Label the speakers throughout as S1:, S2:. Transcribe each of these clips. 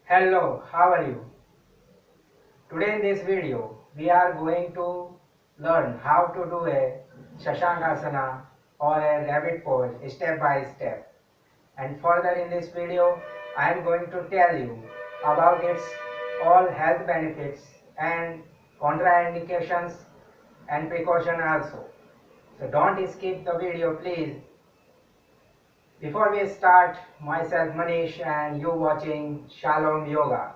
S1: Hello, how are you? Today in this video, we are going to learn how to do a Shasankasana or a rabbit pose step by step. And further in this video, I am going to tell you about its all health benefits and contraindications and precaution also. So don't skip the video please. Before we start, myself Manish and you watching Shalom Yoga.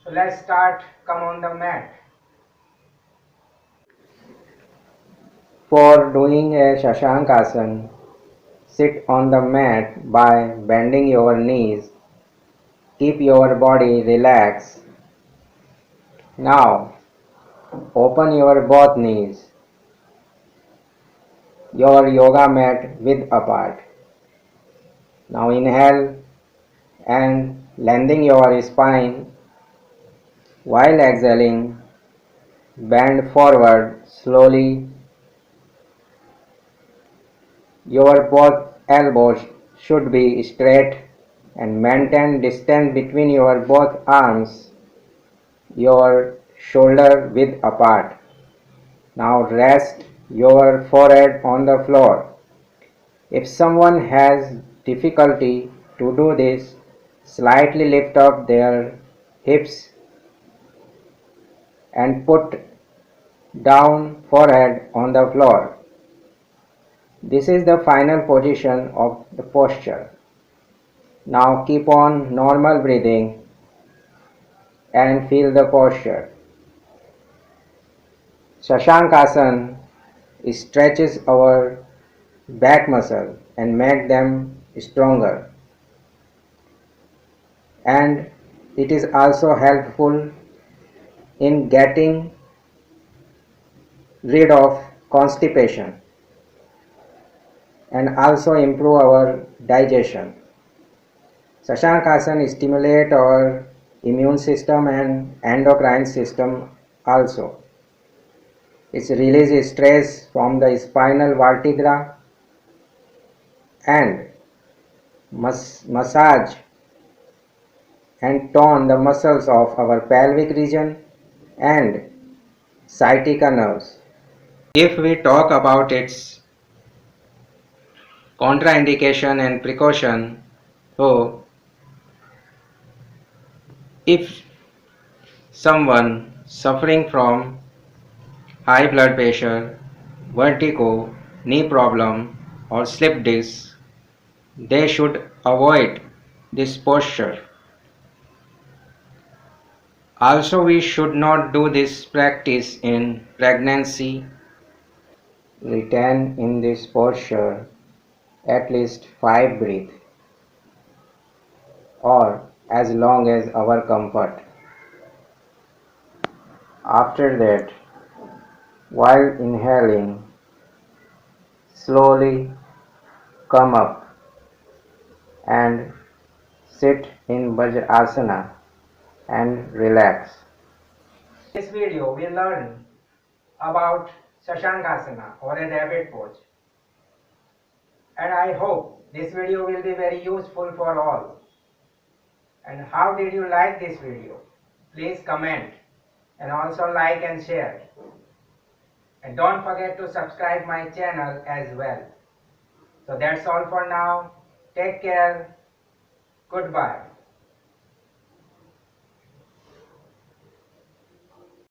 S1: So let's start. Come on the mat. For doing a Shasankasana, sit on the mat by bending your knees. Keep your body relaxed. Now, open your both knees. Your yoga mat width apart. Now inhale and lengthen your spine. While exhaling, bend forward slowly. Your both elbows should be straight and maintain distance between your both arms, your shoulder width apart. Now rest your forehead on the floor. If someone has difficulty to do this, slightly lift up their hips and put down forehead on the floor. This is the final position of the posture. Now keep on normal breathing and feel the posture. Shasankasana stretches our back muscle and make them stronger. And it is also helpful in getting rid of constipation and also improve our digestion. Shasankasana stimulate our immune system and endocrine system also. It releases stress from the spinal vertebra and massage and tone the muscles of our pelvic region and sciatica nerves. If we talk about its contraindication and precaution, so if someone suffering from high blood pressure, vertigo, knee problem or slip disc, they should avoid this posture. Also, we should not do this practice in pregnancy. Retain in this posture at least 5 breaths or as long as our comfort. After that, while inhaling, slowly come up and sit in Vajrasana and relax. In this video, we learn about Shasankasana or a rabbit pose. And I hope this video will be very useful for all. And how did you like this video? Please comment and also like and share. And don't forget to subscribe my channel as well. So that's all for now. Take care. Goodbye.